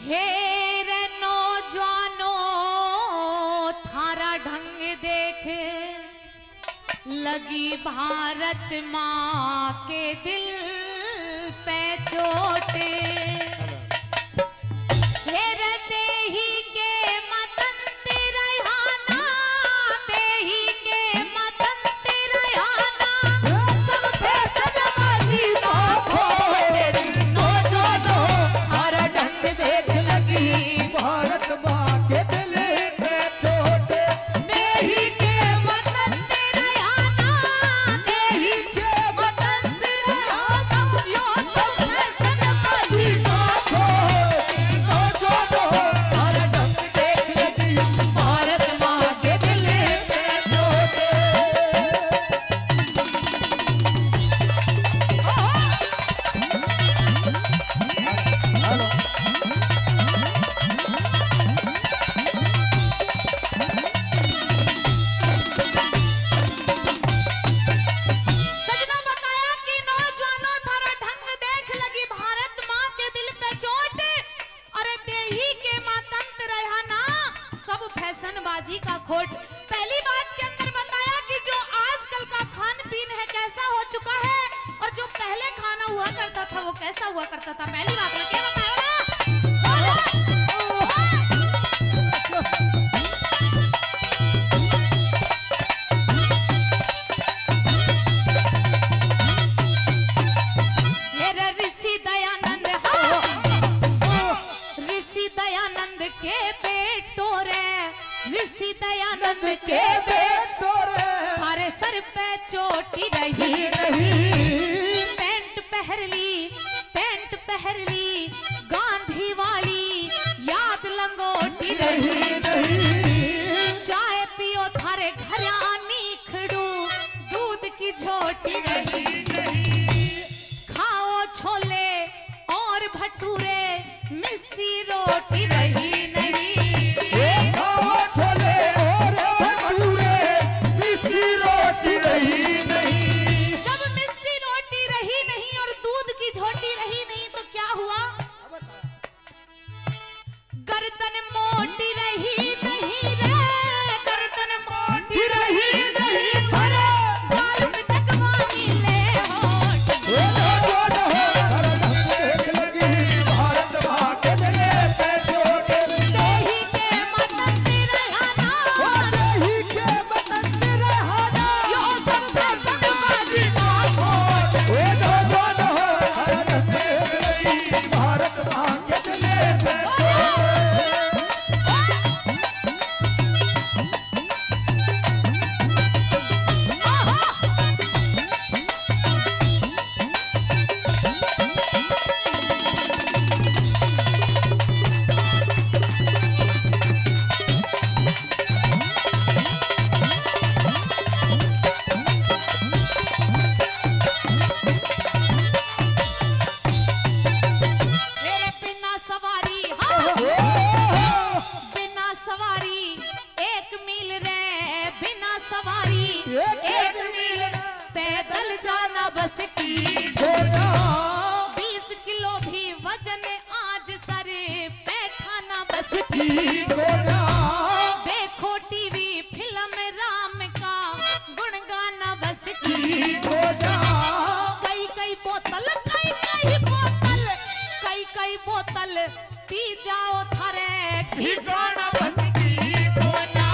हे रे नौजवानो थारा ढंग देख लगी भारत माँ के दिल पे चोट। हे रे देही के मतंती रहाना, देही के मतंती रहाना, सब फैशन बाजी को खोट। नौजवानो थारा ढंग देख लगी भारत माँ के दिल पे चोट। देही के मतंती रहाना, देही के मतंती रहाना, यो सब फैशन बाजी को खोट। नौजवानो थारा ढंग देख लगी भारत माँ के दिल पे चोट। सजना बताया कि नौजवानों थारा ढंग देख लगी भारत माँ के दिल पे चोट। अरे देही के मातंत रहना सब फैशनबाजी का खोट। पहली बात के अंदर बताया कि जो आजकल का खान पीन है कैसा हो चुका है और जो पहले खाना हुआ करता था वो कैसा हुआ करता था। पहली बात में क्या बताया ना? मेरे ऋषि दयानंद ऋषि दयानंद के बेटो रे, ऋषि दयानंद के बेटो रे, थारे सर पे चोटी रही पैंट पहर ली गांधी वाली याद लंगोटी रही। चाय पियो थारे घर आनी खड़ू दूध की झोटी रही। खाओ छोले और भटूरे मिस्सी रोटी रही नहीं। खाओ छोले और भटूरे मिस्सी रोटी रही नहीं। जब मिस्सी रोटी रही नहीं और दूध की झोटी रही नहीं तो क्या हुआ? गर्दन मोटी रही नहीं रे, गर्दन मोटी रही नहीं, थोड़े बाल पे जगवानी ले होठ। देख लगी भारत माँ के दिल पे चोट। देही के मतंती रहाना, देही के मतंती रहाना, यो सब फैशनबाजी का खोट। देख लगी भारत माँ के दिल पे चोट। मेरे बिना सवारी बिना सवारी एक मील रे, बिना सवारी एक मील पैदल जाना बस की। 20 किलो भी वजन आज सर बैठाना बस की। देखो टीवी फिल्म राम का गुण गाना बस की। कई बोतल कई बोतल पी जाओ थारे ठिकाना बस की कोना।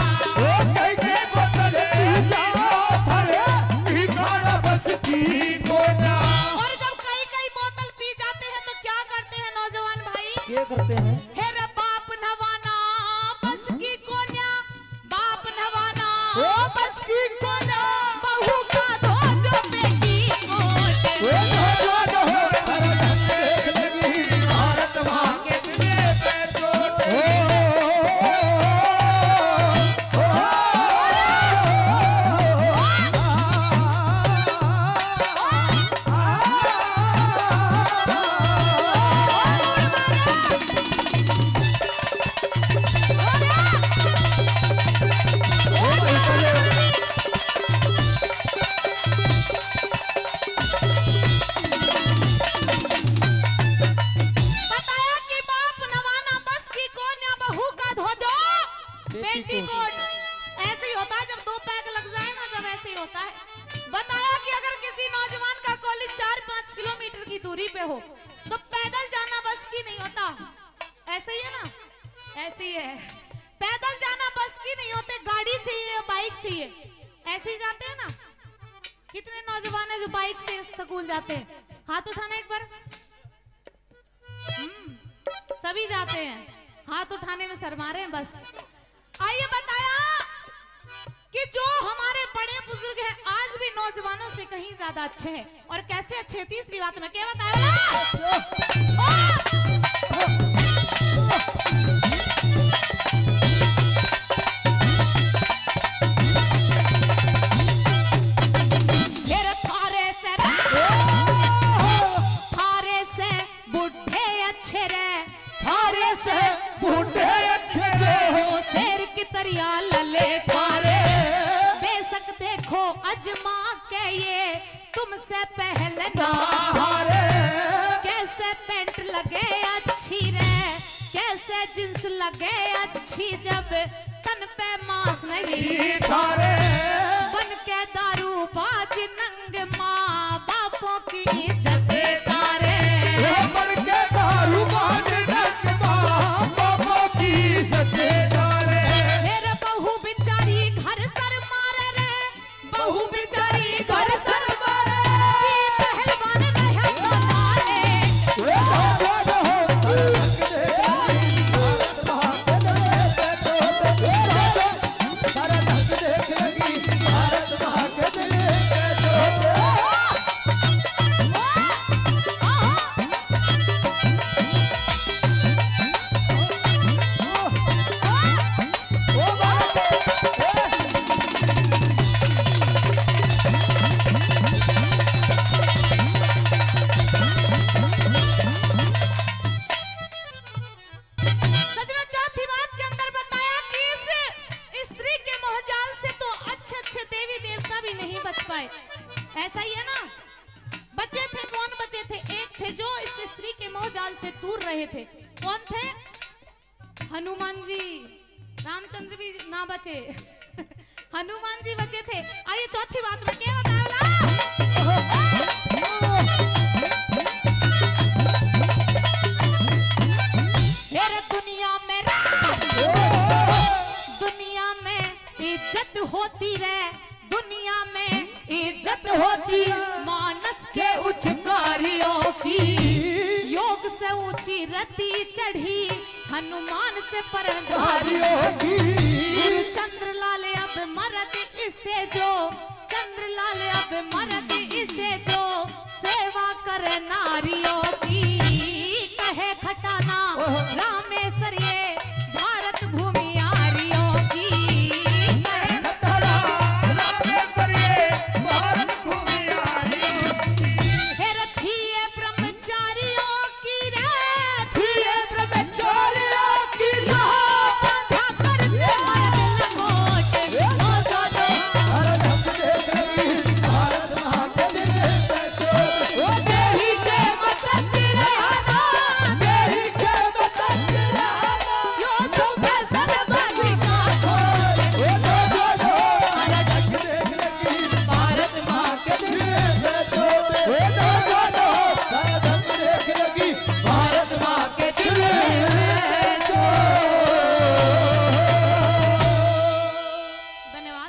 और जब कई बोतल पी जाते हैं तो क्या करते हैं नौजवान भाई? क्या करते हैं? हे रे बाप नवाना बस की कोन्या, बाप नवाना बस की कोना। बहू का धो दो बेटी कोट। देख लगी भारत माँ के दिल पे चोट। पेटीकोट ऐसे ही होता है जब 2 पैक लग जाए ना, जब ऐसे ही होता है। बताया कि अगर किसी नौजवान का कॉलेज 4-5 किलोमीटर की दूरी पे हो तो पैदल जाना बस की नहीं होता। ऐसे ही है ना, ऐसे ही है। पैदल जाना बस की नहीं होते, गाड़ी चाहिए, बाइक चाहिए। ऐसे ही जाते हैं ना। कितने नौजवान है जो बाइक से स्कूल जाते हैं? हाथ उठाना एक बार। सभी जाते हैं, हाथ उठाने में शर्मा रहे हैं बस। आइए बताया कि जो हमारे बड़े बुजुर्ग हैं आज भी नौजवानों से कहीं ज्यादा अच्छे हैं। और कैसे अच्छे? तीसरी बात में क्या बताया? लले थारे बेशक देखो अजमा के ये तुमसे पहले ना हारे। कैसे पेंट लगे अच्छी रे, कैसे जींस लगे अच्छी जब तन पे मांस नहीं थारे। बन के दारू बाज नंग माँ बापों की इज्जत तारे। बन के दारू बाज नंग माँ बापों की इज्जत तारे। बहू बेचारी घर सर मारे पहलवान रहे मनाले। ऐसा ही है ना। बच्चे थे, कौन बचे थे? एक थे जो इस स्त्री के मोहजाल से दूर रहे थे। कौन थे? हनुमान जी। रामचंद्र भी ना बचे हनुमान जी बचे थे। आइए चौथी बात में क्या बताया? दुनिया में इज्जत होती रे, दुनिया में इज्जत होती मानस के उच्च कार्यों की। योग से ऊंची रति चढ़ी हनुमान से परधारियों की। चंद्रलाल अब मरद इससे जो, चंद्रलाल अब मरद इससे जो सेवा करे नारियों की। कहे खटाना